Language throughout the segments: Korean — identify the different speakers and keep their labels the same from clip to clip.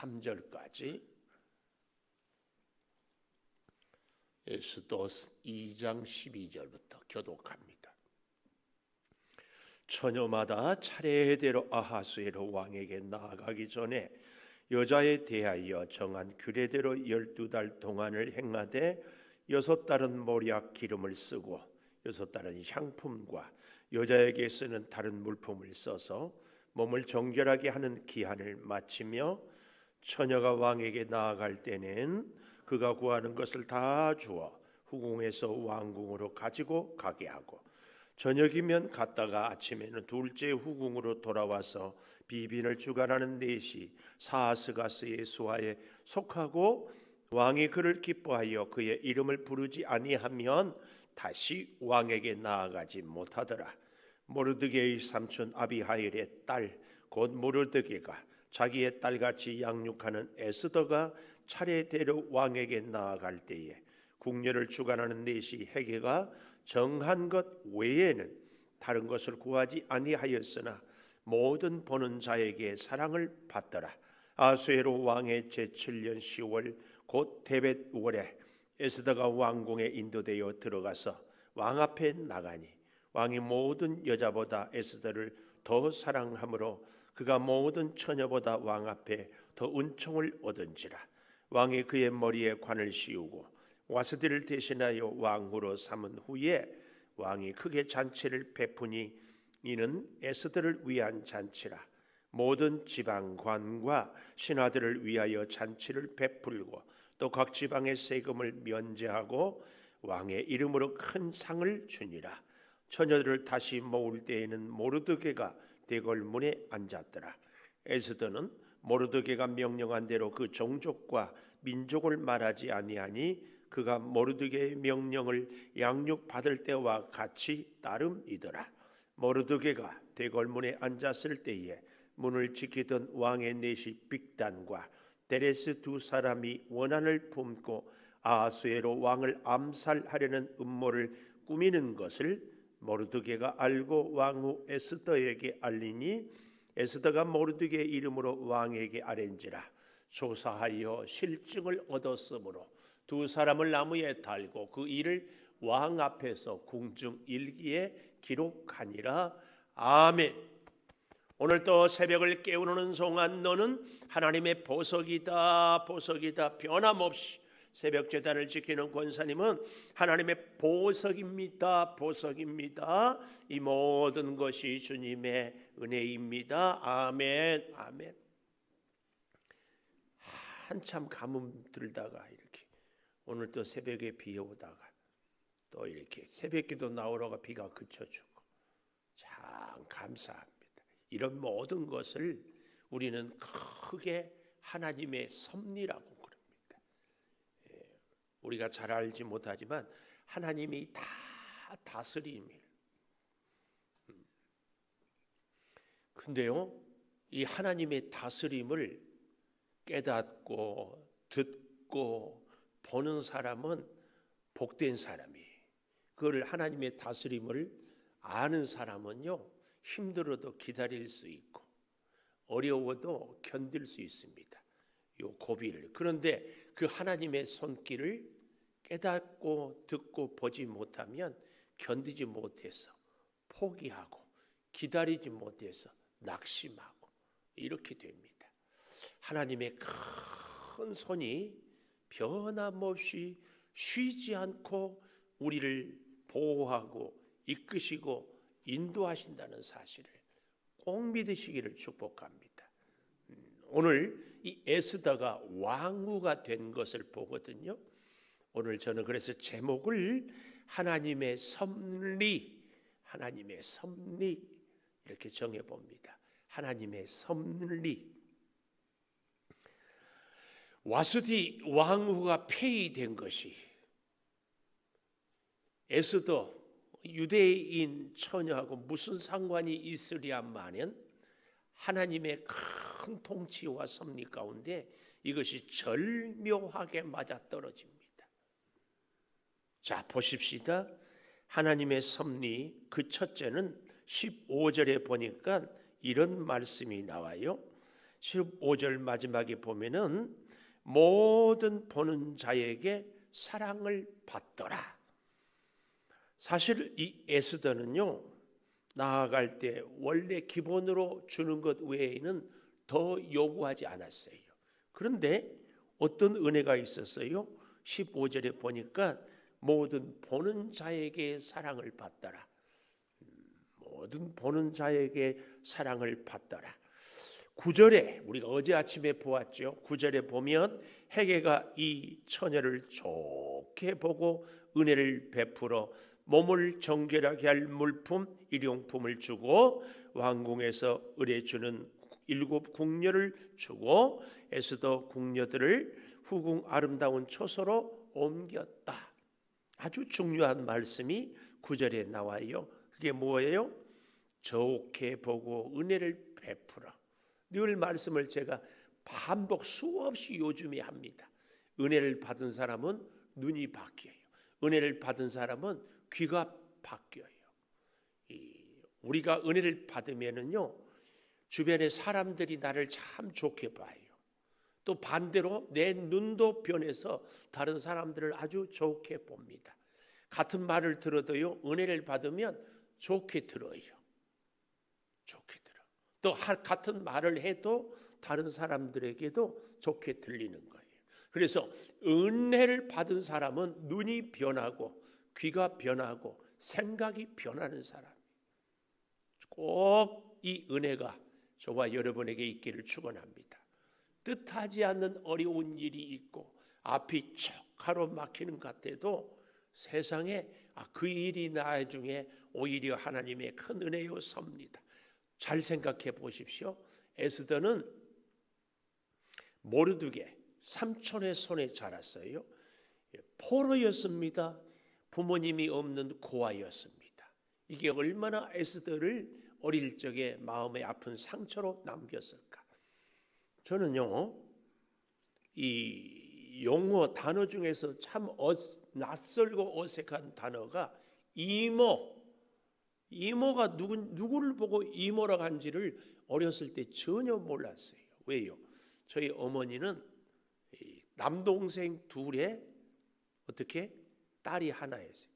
Speaker 1: 3절까지 에스더 2장 12절부터 교독합니다. 처녀마다 차례대로 아하수에로 왕에게 나아가기 전에 여자에 대하여 정한 규례대로 12달 동안을 행하되 6달은 모략 기름을 쓰고 6달은 향품과 여자에게 쓰는 다른 물품을 써서 몸을 정결하게 하는 기한을 마치며 처녀가 왕에게 나아갈 때는 그가 구하는 것을 다 주어 후궁에서 왕궁으로 가지고 가게 하고 저녁이면 갔다가 아침에는 둘째 후궁으로 돌아와서 비빈을 주관하는 넷이 사스가스의 수하에 속하고 왕이 그를 기뻐하여 그의 이름을 부르지 아니하면 다시 왕에게 나아가지 못하더라. 모르드게의 삼촌 아비하일의 딸 곧 모르드게가 자기의 딸같이 양육하는 에스더가 차례대로 왕에게 나아갈 때에 궁녀를 주관하는 넷이 헤게가 정한 것 외에는 다른 것을 구하지 아니하였으나 모든 보는 자에게 사랑을 받더라. 아수에로 왕의 제7년 10월 곧 데벳월에 에스더가 왕궁에 인도되어 들어가서 왕 앞에 나가니 왕이 모든 여자보다 에스더를 더 사랑하므로 그가 모든 처녀보다 왕 앞에 더 은총을 얻은지라. 왕이 그의 머리에 관을 씌우고 와스디를 대신하여 왕후로 삼은 후에 왕이 크게 잔치를 베푸니 이는 에스더를 위한 잔치라. 모든 지방관과 신하들을 위하여 잔치를 베풀고 또 각 지방의 세금을 면제하고 왕의 이름으로 큰 상을 주니라. 처녀들을 다시 모을 때에는 모르드게가 대궐문에 앉았더라. 에스더는 모르드게가 명령한 대로 그 종족과 민족을 말하지 아니하니 그가 모르드게의 명령을 양육받을 때와 같이 따름이더라. 모르드게가 대궐문에 앉았을 때에 문을 지키던 왕의 넷이 빅단과 데레스 두 사람이 원한을 품고 아하수에로 왕을 암살하려는 음모를 꾸미는 것을 모르드게가 알고 왕후 에스더에게 알리니 에스더가 모르드게의 이름으로 왕에게 아뢰니라. 조사하여 실증을 얻었으므로 두 사람을 나무에 달고 그 일을 왕 앞에서 궁중 일기에 기록하니라. 아멘. 오늘 또 새벽을 깨우는 동안 너는 하나님의 보석이다, 보석이다. 변함없이 새벽 제단을 지키는 권사님은 하나님의 보석입니다, 보석입니다. 이 모든 것이 주님의 은혜입니다. 아멘, 아멘. 한참 가뭄 들다가 이렇게 오늘 또 새벽에 비 오다가 또 이렇게 새벽기도 나오러가 비가 그쳐주고 참 감사합니다. 이런 모든 것을 우리는 크게 하나님의 섭리라고 그럽니다. 우리가 잘 알지 못하지만 하나님이 다 다스림이에요. 근데요, 이 하나님의 다스림을 깨닫고 듣고 보는 사람은 복된 사람이에요. 그걸 하나님의 다스림을 아는 사람은요, 힘들어도 기다릴 수 있고 어려워도 견딜 수 있습니다. 요 고비를. 그런데 그 하나님의 손길을 깨닫고 듣고 보지 못하면 견디지 못해서 포기하고 기다리지 못해서 낙심하고 이렇게 됩니다. 하나님의 큰 손이 변함없이 쉬지 않고 우리를 보호하고 이끄시고 인도하신다는 사실을 꼭 믿으시기를 축복합니다. 오늘 이 에스더가 왕후가 된 것을 보거든요. 오늘 저는 그래서 제목을 하나님의 섭리, 하나님의 섭리 이렇게 정해봅니다. 하나님의 섭리. 와스디 왕후가 폐위된 것이 에스더 유대인 처녀하고 무슨 상관이 있으랴마는 하나님의 큰 통치와 섭리 가운데 이것이 절묘하게 맞아떨어집니다. 자, 보십시다. 하나님의 섭리 그 첫째는 15절에 보니까 이런 말씀이 나와요. 15절 마지막에 보면은 모든 보는 자에게 사랑을 받더라. 사실 이 에스더는요, 나아갈 때 원래 기본으로 주는 것 외에는 더 요구하지 않았어요. 그런데 어떤 은혜가 있었어요? 15절에 보니까 모든 보는 자에게 사랑을 받더라. 모든 보는 자에게 사랑을 받더라. 9절에 우리가 어제 아침에 보았죠. 9절에 보면 헤게가 이 처녀를 좋게 보고 은혜를 베풀어 몸을 정결하게 할 물품 일용품을 주고 왕궁에서 의뢰 주는 7 궁녀를 주고 에스더 궁녀들을 후궁 아름다운 처소로 옮겼다. 아주 중요한 말씀이 9절에 나와요. 그게 뭐예요? 좋게 보고 은혜를 베풀어. 늘 말씀을 제가 반복 수없이 요즘에 합니다. 은혜를 받은 사람은 눈이 바뀌어요. 은혜를 받은 사람은 귀가 바뀌어요. 우리가 은혜를 받으면은요, 주변의 사람들이 나를 참 좋게 봐요. 또 반대로 내 눈도 변해서 다른 사람들을 아주 좋게 봅니다. 같은 말을 들어도요, 은혜를 받으면 좋게 들어요. 좋게 들어. 또 같은 말을 해도 다른 사람들에게도 좋게 들리는 거예요. 그래서 은혜를 받은 사람은 눈이 변하고 귀가 변하고 생각이 변하는 사람. 꼭 이 은혜가 저와 여러분에게 있기를 축원합니다. 뜻하지 않는 어려운 일이 있고 앞이 척 가로막히는 것 같아도 세상에 그 일이 나중에 오히려 하나님의 큰 은혜요 섭니다. 잘 생각해 보십시오. 에스더는 모르드게 삼촌의 손에 자랐어요. 포로였습니다. 부모님이 없는 고아였습니다. 이게 얼마나 에스더를 어릴 적에 마음의 아픈 상처로 남겼을까. 저는요, 이 용어 단어 중에서 참 낯설고 어색한 단어가 이모가 누구를 보고 이모라고 한지를 어렸을 때 전혀 몰랐어요. 왜요? 저희 어머니는 남동생 둘에 어떻게 딸이 하나였어요.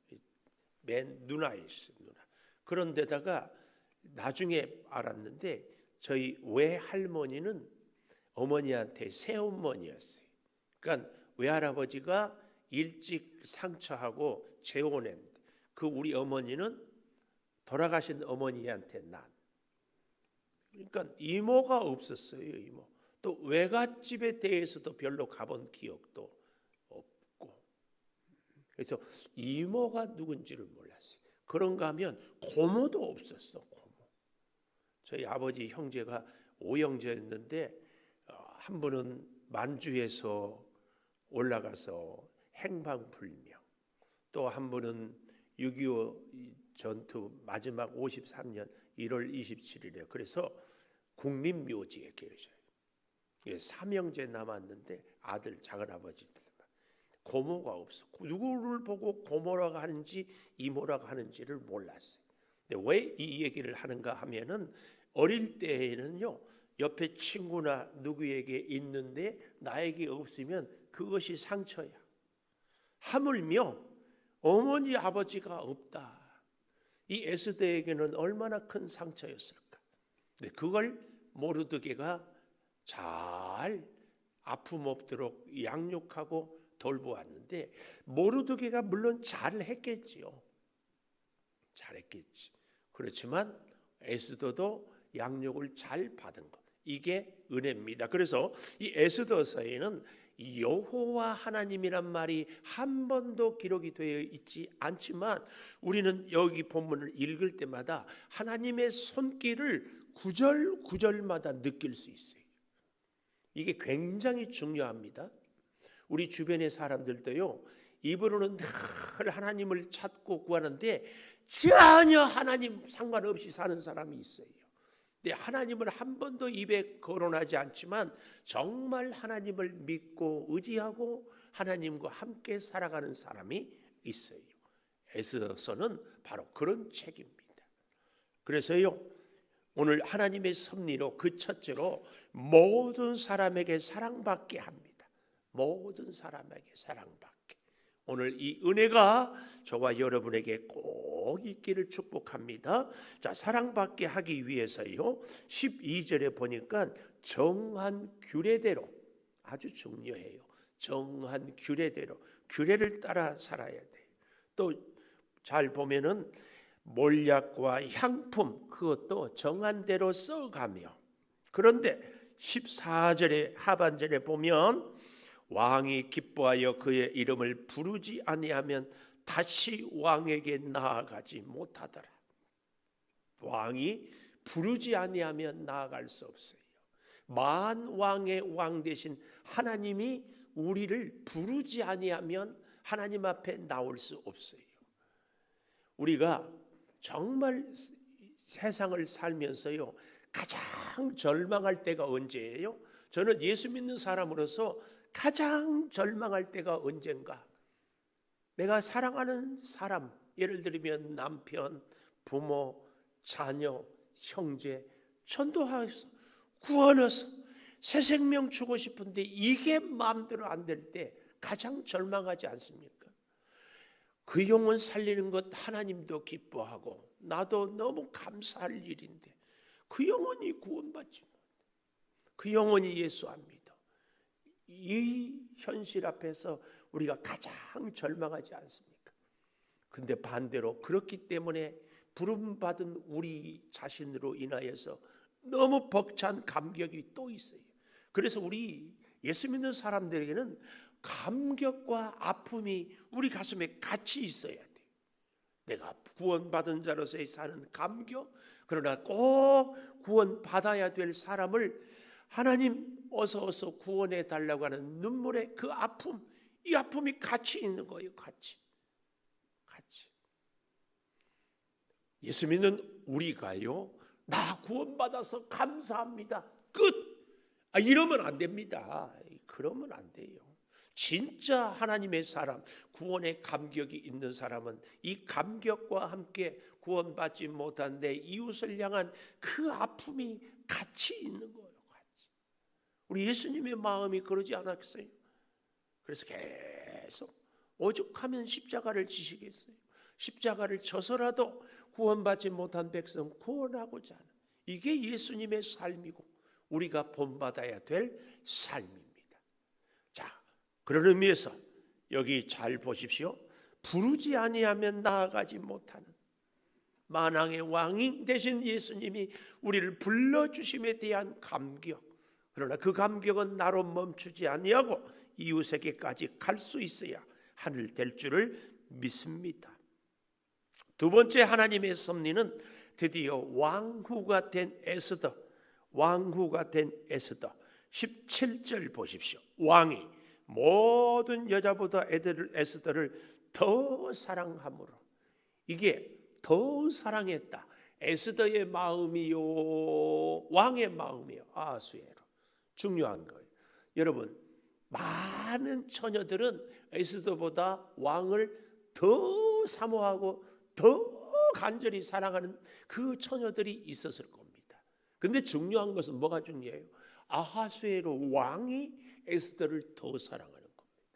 Speaker 1: 맨 누나였어요. 누나. 그런데다가 나중에 알았는데 저희 외할머니는 어머니한테 새어머니였어요. 그러니까 외할아버지가 일찍 상처하고 재혼했는데 그 우리 어머니는 돌아가신 어머니한테 난. 그러니까 이모가 없었어요. 이모. 또 외갓집에 대해서도 별로 가본 기억도 없고. 그래서 이모가 누군지를 몰랐어요. 그런가 하면 고모도 없었어. 고모. 저희 아버지 형제가 5형제였는데 한 분은 만주에서 올라가서 행방불명, 또 한 분은 6.25 전투 마지막 53년 1월 27일에 그래서 국립묘지에 계셔요. 삼형제 남았는데 아들 작은아버지들 고모가 없어. 누구를 보고 고모라고 하는지 이모라고 하는지를 몰랐어요. 근데 왜 이 얘기를 하는가 하면은 어릴 때에는요, 옆에 친구나 누구에게 있는데 나에게 없으면 그것이 상처야. 하물며 어머니 아버지가 없다. 이 에스더에게는 얼마나 큰 상처였을까. 근데 그걸 모르드게가 잘 아픔 없도록 양육하고 돌보았는데 모르드게가 물론 잘했겠지요. 잘했겠지. 그렇지만 에스더도 양육을 잘 받은 것, 이게 은혜입니다. 그래서 이 에스더서에는 여호와 하나님이란 말이 한 번도 기록이 되어 있지 않지만 우리는 여기 본문을 읽을 때마다 하나님의 손길을 구절마다 느낄 수 있어요. 이게 굉장히 중요합니다. 우리 주변의 사람들도요, 입으로는 늘 하나님을 찾고 구하는데 전혀 하나님 상관없이 사는 사람이 있어요. 근데 하나님을 한 번도 입에 거론하지 않지만 정말 하나님을 믿고 의지하고 하나님과 함께 살아가는 사람이 있어요. 에스더서는 바로 그런 책입니다. 그래서요, 오늘 하나님의 섭리로 그 첫째로 모든 사람에게 사랑받게 합니다. 모든 사람에게 사랑받게. 오늘 이 은혜가 저와 여러분에게 꼭 있기를 축복합니다. 자, 사랑받게 하기 위해서요. 12절에 보니까 정한 규례대로, 아주 중요해요. 정한 규례대로, 규례를 따라 살아야 돼요. 또 잘 보면은 몰약과 향품, 그것도 정한 대로 써가며. 그런데 14절의 하반절에 보면 왕이 기뻐하여 그의 이름을 부르지 아니하면 다시 왕에게 나아가지 못하더라. 왕이 부르지 아니하면 나아갈 수 없어요. 만왕의 왕 되신 하나님이 우리를 부르지 아니하면 하나님 앞에 나올 수 없어요. 우리가 정말 세상을 살면서요, 가장 절망할 때가 언제예요? 저는 예수 믿는 사람으로서 가장 절망할 때가 언젠가? 내가 사랑하는 사람, 예를 들면 남편, 부모, 자녀, 형제, 전도해서 구원해서 새 생명 주고 싶은데 이게 마음대로 안 될 때 가장 절망하지 않습니까? 그 영혼 살리는 것 하나님도 기뻐하고 나도 너무 감사할 일인데 그 영혼이 구원받지 못해. 그 영혼이 예수 안 믿어. 이 현실 앞에서 우리가 가장 절망하지 않습니까? 근데 반대로 그렇기 때문에 부름받은 우리 자신으로 인하여서 너무 벅찬 감격이 또 있어요. 그래서 우리 예수 믿는 사람들에게는 감격과 아픔이 우리 가슴에 같이 있어야 돼. 내가 구원받은 자로서의 사는 감격, 그러나 꼭 구원받아야 될 사람을 하나님 어서 구원해 달라고 하는 눈물의 그 아픔, 이 아픔이 같이 있는 거예요. 같이. 예수 믿는 우리가요, 나 구원받아서 감사합니다, 끝! 이러면 안 됩니다. 그러면 안 돼요. 진짜 하나님의 사람, 구원의 감격이 있는 사람은 이 감격과 함께 구원받지 못한 내 이웃을 향한 그 아픔이 같이 있는 거예요. 같이. 우리 예수님의 마음이 그러지 않았어요? 그래서 계속 오죽하면 십자가를 지시겠어요? 십자가를 져서라도 구원받지 못한 백성 구원하고자 하는, 이게 예수님의 삶이고 우리가 본받아야 될 삶입니다. 자, 그런 의미에서 여기 잘 보십시오. 부르지 아니하면 나아가지 못하는 만왕의 왕이 되신 예수님이 우리를 불러주심에 대한 감격, 그러나 그 감격은 나로 멈추지 아니하고 이웃에게까지 갈 수 있어야 하늘 될 줄을 믿습니다. 두 번째 하나님의 섭리는 드디어 왕후가 된 에스더, 왕후가 된 에스더 17절 보십시오. 왕이 모든 여자보다 에스더를 더 사랑함으로, 이게 더 사랑했다. 에스더의 마음이요, 왕의 마음이요, 아수에로. 중요한 거예요. 여러분, 많은 처녀들은 에스더보다 왕을 더 사모하고 더 간절히 사랑하는 그 처녀들이 있었을 겁니다. 근데 중요한 것은 뭐가 중요해요? 아하수에로 왕이 에스더를 더 사랑하는 겁니다.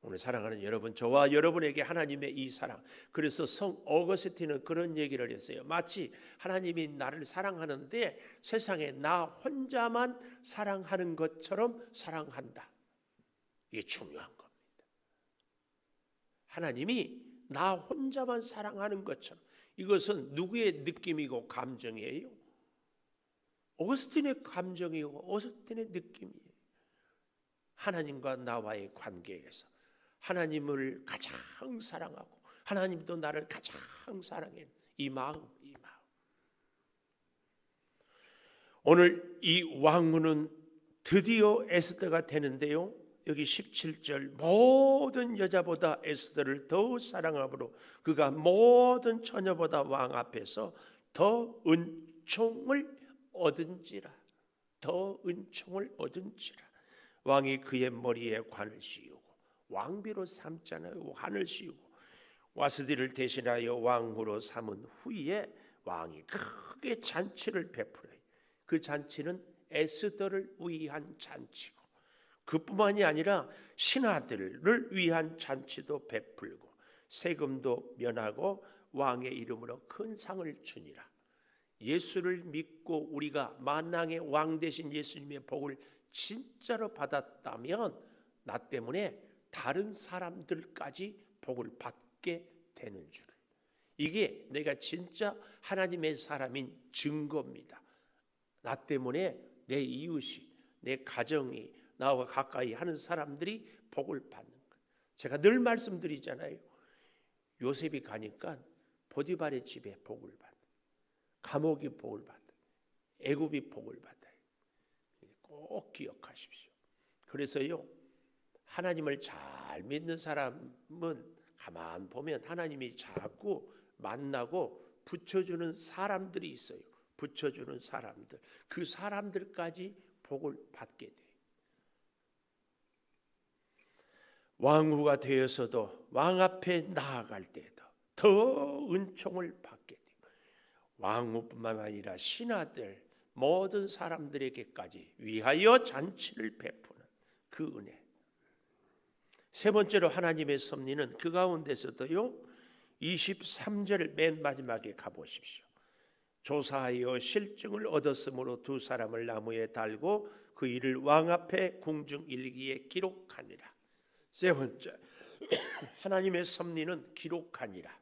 Speaker 1: 오늘 사랑하는 여러분, 저와 여러분에게 하나님의 이 사랑, 그래서 성 어거스틴은 그런 얘기를 했어요. 마치 하나님이 나를 사랑하는데 세상에 나 혼자만 사랑하는 것처럼 사랑한다. 이게 중요한 겁니다. 하나님이 나 혼자만 사랑하는 것처럼, 이것은 누구의 느낌이고 감정이에요? 어거스틴의 감정이고 어거스틴의 느낌이에요. 하나님과 나와의 관계에서 하나님을 가장 사랑하고 하나님도 나를 가장 사랑해, 이 마음. 오늘 이 왕후는 드디어 에스더가 되는데요, 여기 17절 모든 여자보다 에스더를 더 사랑함으로 그가 모든 처녀보다 왕 앞에서 더 은총을 얻은지라. 더 은총을 얻은지라. 왕이 그의 머리에 관을 씌우고, 왕비로 삼잖아요. 관을 씌우고 와스디를 대신하여 왕후로 삼은 후에 왕이 크게 잔치를 베풀어요. 그 잔치는 에스더를 위한 잔치고, 그뿐만이 아니라 신하들을 위한 잔치도 베풀고 세금도 면하고 왕의 이름으로 큰 상을 주니라. 예수를 믿고 우리가 만왕의 왕 되신 예수님의 복을 진짜로 받았다면 나 때문에 다른 사람들까지 복을 받게 되는 줄, 이게 내가 진짜 하나님의 사람인 증거입니다. 나 때문에 내 이웃이, 내 가정이, 나와 가까이 하는 사람들이 복을 받는 거예요. 제가 늘 말씀드리잖아요. 요셉이 가니까 보디발의 집에 복을 받아, 감옥이 복을 받아, 애굽이 복을 받아요. 꼭 기억하십시오. 그래서요, 하나님을 잘 믿는 사람은 가만 보면 하나님이 자꾸 만나고 붙여주는 사람들이 있어요. 붙여주는 사람들, 그 사람들까지 복을 받게 돼요. 왕후가 되어서도 왕 앞에 나아갈 때에도 더 은총을 받게 돼요. 왕후뿐만 아니라 신하들, 모든 사람들에게까지 위하여 잔치를 베푸는 그 은혜. 세 번째로 하나님의 섭리는 그 가운데서도요, 23절 맨 마지막에 가보십시오. 조사하여 실증을 얻었으므로 두 사람을 나무에 달고 그 일을 왕 앞에 궁중일기에 기록하니라. 세 번째, 하나님의 섭리는 기록하니라.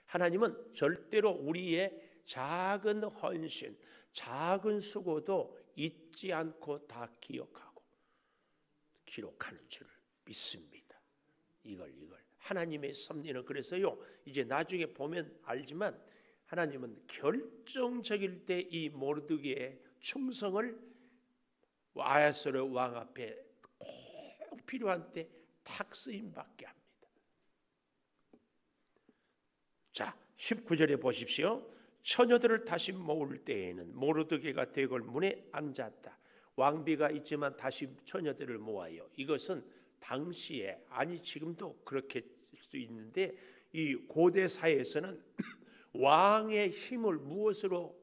Speaker 1: 하나님은 절대로 우리의 작은 헌신, 작은 수고도 잊지 않고 다 기억하고 기록하는 줄 믿습니다. 이걸 하나님의 섭리는, 그래서요, 이제 나중에 보면 알지만 하나님은 결정적일 때 이 모르드게의 충성을 아하스웨로 왕 앞에 꼭 필요한 때 탁 쓰임 받게 합니다. 자, 19절에 보십시오. 처녀들을 다시 모을 때에는 모르드게가 대궐 문에 앉았다. 왕비가 있지만 다시 처녀들을 모아요. 이것은 당시에, 아니 지금도 그렇게 쓸 수 있는데, 이 고대 사회에서는 왕의 힘을 무엇으로,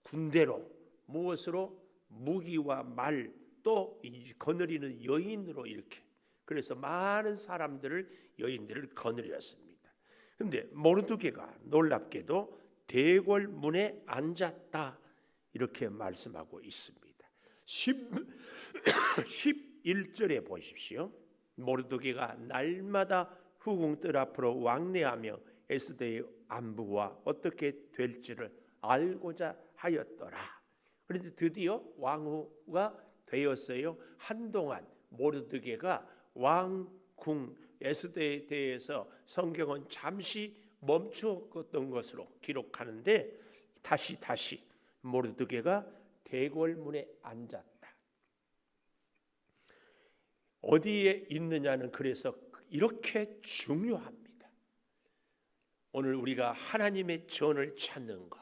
Speaker 1: 군대로, 무엇으로, 무기와 말, 또 거느리는 여인으로, 이렇게, 그래서 많은 사람들을, 여인들을 거느렸습니다. 그런데 모르드게가 놀랍게도 대궐 문에 앉았다, 이렇게 말씀하고 있습니다. 11절에 보십시오. 모르드게가 날마다 후궁들 앞으로 왕래하며 에스더의 안부와 어떻게 될지를 알고자 하였더라. 그런데 드디어 왕후가 되었어요. 한동안 모르드게가 왕궁 에스더에 대해서 성경은 잠시 멈추었던 것으로 기록하는데, 다시 모르드게가 대궐 문에 앉았다. 어디에 있느냐는 그래서 이렇게 중요합니다. 오늘 우리가 하나님의 전을 찾는 것,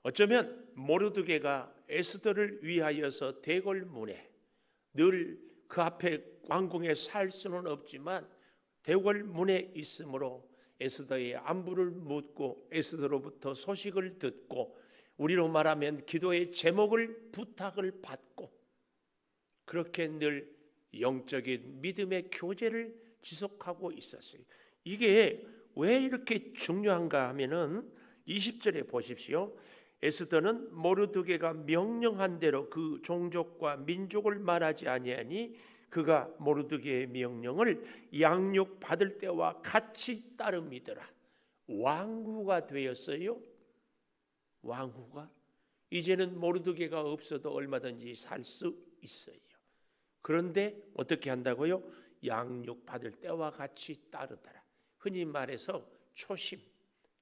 Speaker 1: 어쩌면 모르드게가 에스더를 위하여서 대궐 문에, 늘 그 앞에 왕궁에 살 수는 없지만 대궐 문에 있으므로 에스더의 안부를 묻고 에스더로부터 소식을 듣고, 우리로 말하면 기도의 제목을 부탁을 받고, 그렇게 늘 영적인 믿음의 교제를 지속하고 있었어요. 이게 왜 이렇게 중요한가 하면은 20절에 보십시오. 에스더는 모르드게가 명령한 대로 그 종족과 민족을 말하지 아니하니 그가 모르드게의 명령을 양육 받을 때와 같이 따름이더라. 왕후가 되었어요. 왕후가 이제는 모르드게가 없어도 얼마든지 살 수 있어요. 그런데 어떻게 한다고요? 양육 받을 때와 같이 따르더라. 흔히 말해서 초심,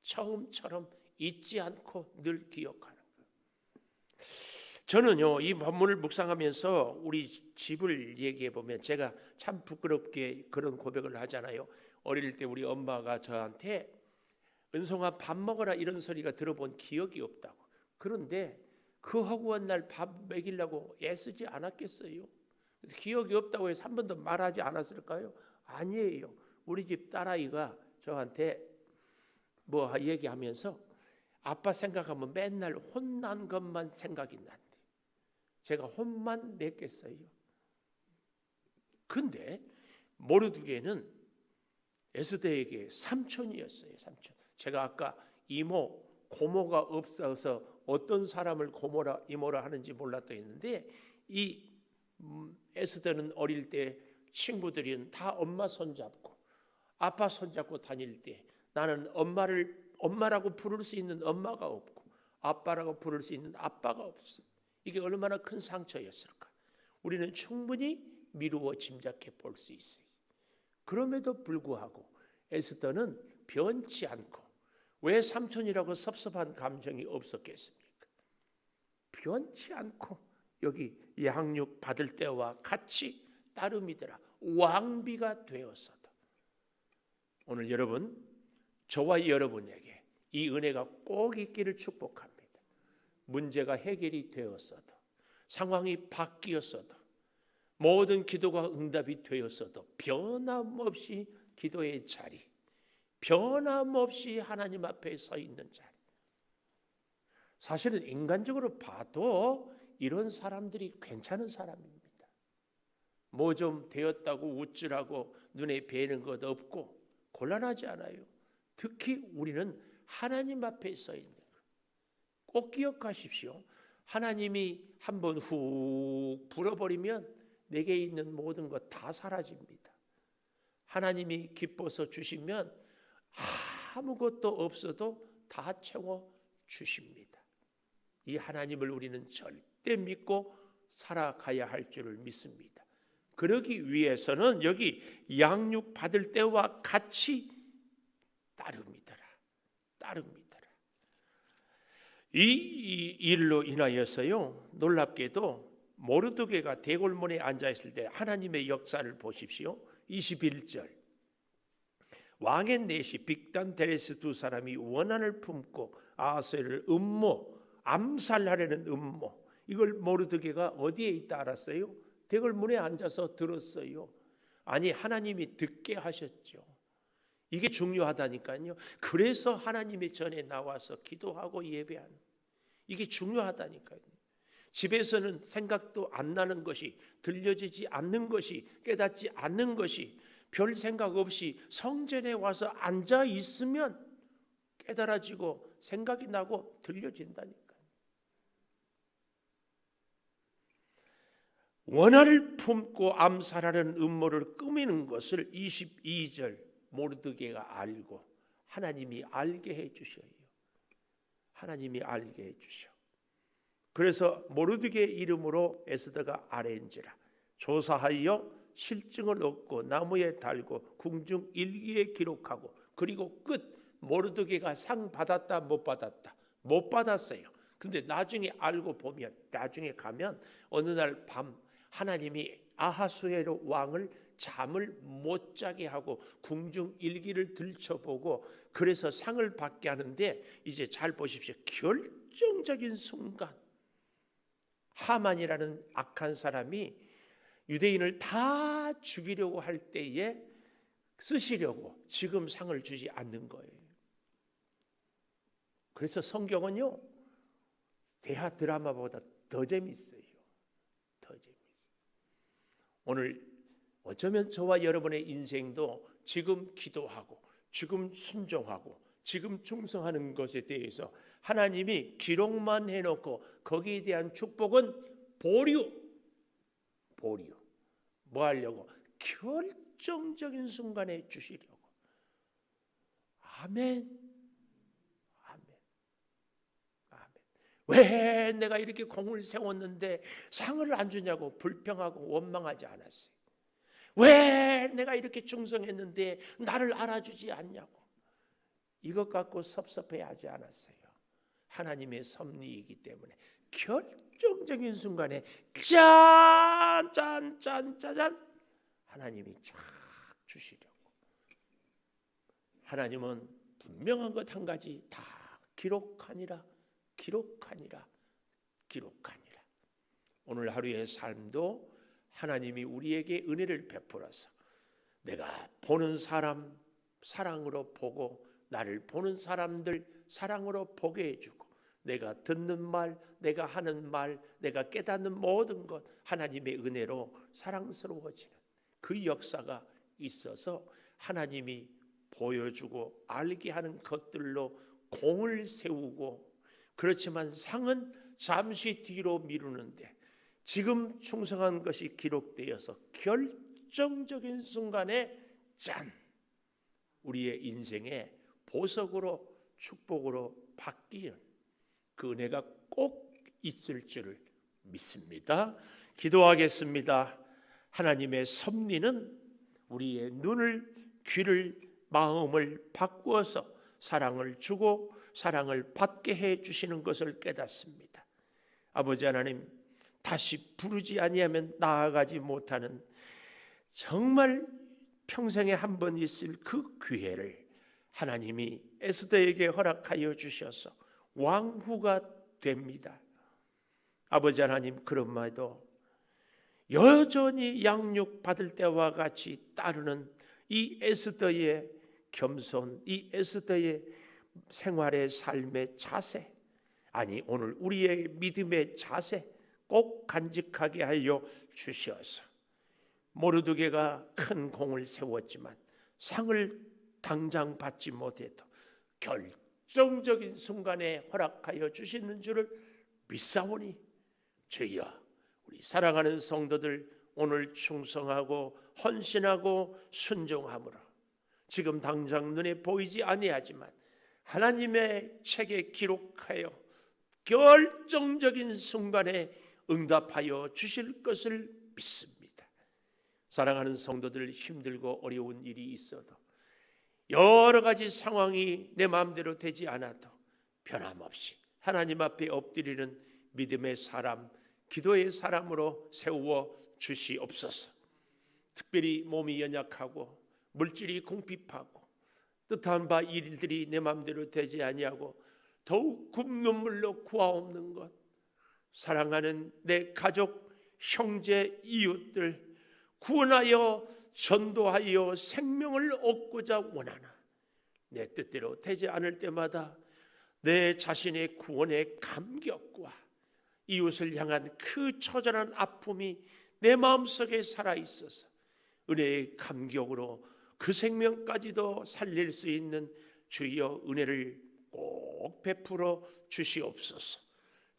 Speaker 1: 처음처럼 잊지 않고 늘 기억하는 거예요. 저는요, 이 본문을 묵상하면서 우리 집을 얘기해 보면 제가 참 부끄럽게 그런 고백을 하잖아요. 어릴 때 우리 엄마가 저한테 은송아 밥 먹어라 이런 소리가 들어본 기억이 없다고. 그런데 그 허구한 날 밥 먹이려고 애쓰지 않았겠어요? 그래서 기억이 없다고 해서 한 번도 말하지 않았을까요? 아니에요. 우리 집 딸아이가 저한테 뭐 얘기하면서 아빠 생각하면 맨날 혼난 것만 생각이 난대. 제가 혼만 냈겠어요. 근데 모르드게는 에스더에게 삼촌이었어요. 삼촌. 제가 아까 이모, 고모가 없어서 어떤 사람을 고모라 이모라 하는지 몰랐다 했는데 이 에스더는 어릴 때 친구들은 다 엄마 손잡고 아빠 손잡고 다닐 때 나는 엄마라고 부를 수 있는 엄마가 없고 아빠라고 부를 수 있는 아빠가 없어. 이게 얼마나 큰 상처였을까. 우리는 충분히 미루어 짐작해 볼 수 있어요. 그럼에도 불구하고 에스더는 변치 않고, 왜 삼촌이라고 섭섭한 감정이 없었겠습니까? 변치 않고 여기 양육 받을 때와 같이 따름이더라. 왕비가 되었어도. 오늘 여러분, 저와 여러분에게 이 은혜가 꼭 있기를 축복합니다. 문제가 해결이 되었어도, 상황이 바뀌었어도, 모든 기도가 응답이 되었어도 변함없이 기도의 자리, 변함없이 하나님 앞에 서 있는 자리. 사실은 인간적으로 봐도 이런 사람들이 괜찮은 사람입니다. 뭐 좀 되었다고 우쭐하고 눈에 뵈는 것 없고 곤란하지 않아요. 특히 우리는 하나님 앞에 서 있는 것. 꼭 기억하십시오. 하나님이 한번 훅 불어버리면 내게 있는 모든 것 다 사라집니다. 하나님이 기뻐서 주시면 아무것도 없어도 다 채워 주십니다. 이 하나님을 우리는 절대 믿고 살아가야 할 줄을 믿습니다. 그러기 위해서는 여기 양육 받을 때와 같이 따름이더라. 이 일로 인하여서요, 놀랍게도 모르드게가 대궐문에 앉아 있을 때 하나님의 역사를 보십시오. 21절. 왕의 내시 빅단 데레스 두 사람이 원한을 품고 아하스를 암살하려는 음모. 이걸 모르드게가 어디에 있다 알았어요? 대궐문에 앉아서 들었어요. 아니, 하나님이 듣게 하셨죠. 이게 중요하다니까요. 그래서 하나님의 전에 나와서 기도하고 예배하는, 이게 중요하다니까요. 집에서는 생각도 안 나는 것이, 들려지지 않는 것이, 깨닫지 않는 것이, 별 생각 없이 성전에 와서 앉아 있으면 깨달아지고 생각이 나고 들려진다니까요. 원한을 품고 암살하는 음모를 꾸미는 것을 22절 모르드게가 알고 하나님이 알게 해주셔요. 하나님이 알게 해주셔. 그래서 모르드게 이름으로 에스더가 아뢰인지라 조사하여 실증을 얻고 나무에 달고 궁중 일기에 기록하고, 그리고 끝. 모르드게가 상 받았다 못 받았다? 못 받았어요. 근데 나중에 알고 보면, 나중에 가면 어느 날 밤 하나님이 아하수에로 왕을 잠을 못 자게 하고 궁중 일기를 들춰보고 그래서 상을 받게 하는데, 이제 잘 보십시오. 결정적인 순간 하만이라는 악한 사람이 유대인을 다 죽이려고 할 때에 쓰시려고 지금 상을 주지 않는 거예요. 그래서 성경은요, 대하 드라마보다 더 재밌어요. 더 재밌어요. 오늘 어쩌면 저와 여러분의 인생도 지금 기도하고 지금 순종하고 지금 충성하는 것에 대해서 하나님이 기록만 해놓고 거기에 대한 축복은 보류. 뭐 하려고? 결정적인 순간에 주시려고. 아멘. 왜 내가 이렇게 공을 세웠는데 상을 안 주냐고 불평하고 원망하지 않았어요. 왜 내가 이렇게 충성했는데 나를 알아주지 않냐고 이것 갖고 섭섭해하지 않았어요. 하나님의 섭리이기 때문에 결정적인 순간에 짠 하나님이 쫙 주시려고. 하나님은 분명한 것 한 가지 다 기록하니라. 오늘 하루의 삶도 하나님이 우리에게 은혜를 베풀어서 내가 보는 사람 사랑으로 보고 나를 보는 사람들 사랑으로 보게 해주고 내가 듣는 말, 내가 하는 말, 내가 깨닫는 모든 것 하나님의 은혜로 사랑스러워지는 그 역사가 있어서 하나님이 보여주고 알게 하는 것들로 공을 세우고, 그렇지만 상은 잠시 뒤로 미루는데 지금 충성한 것이 기록되어서 결정적인 순간에 짠! 우리의 인생의 보석으로 축복으로 바뀌는 그 은혜가 꼭 있을 줄을 믿습니다. 기도하겠습니다. 하나님의 섭리는 우리의 눈을, 귀를, 마음을 바꾸어서 사랑을 주고 사랑을 받게 해 주시는 것을 깨닫습니다. 아버지 하나님, 다시 부르지 아니하면 나아가지 못하는 정말 평생에 한 번 있을 그 기회를 하나님이 에스더에게 허락하여 주셔서 왕후가 됩니다. 아버지 하나님, 그런마도 여전히 양육 받을 때와 같이 따르는 이 에스더의 겸손, 이 에스더의 생활의 삶의 자세, 아니 오늘 우리의 믿음의 자세 꼭 간직하게 하여 주시어서 모르드게가 큰 공을 세웠지만 상을 당장 받지 못해도 결정적인 순간에 허락하여 주시는 줄을 믿사오니 주여, 우리 사랑하는 성도들 오늘 충성하고 헌신하고 순종함으로 지금 당장 눈에 보이지 아니하지만 하나님의 책에 기록하여 결정적인 순간에 응답하여 주실 것을 믿습니다. 사랑하는 성도들, 힘들고 어려운 일이 있어도 여러 가지 상황이 내 마음대로 되지 않아도 변함없이 하나님 앞에 엎드리는 믿음의 사람, 기도의 사람으로 세워 주시옵소서. 특별히 몸이 연약하고 물질이 궁핍하고 뜻한 바 일들이 내 마음대로 되지 아니하고 더욱 굽눈물로 구하옵는 것, 사랑하는 내 가족, 형제, 이웃들 구원하여 전도하여 생명을 얻고자 원하나 내 뜻대로 되지 않을 때마다 내 자신의 구원의 감격과 이웃을 향한 그 처절한 아픔이 내 마음속에 살아있어서 은혜의 감격으로 그 생명까지도 살릴 수 있는 주여 은혜를 꼭 베풀어 주시옵소서.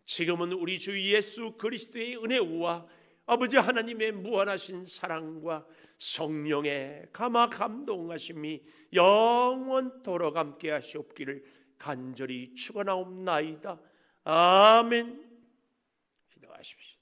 Speaker 1: 지금은 우리 주 예수 그리스도의 은혜와 아버지 하나님의 무한하신 사랑과 성령의 감화 감동하심이 영원토록 함께 하시옵기를 간절히 축원하옵나이다. 아멘. 기도하십시오.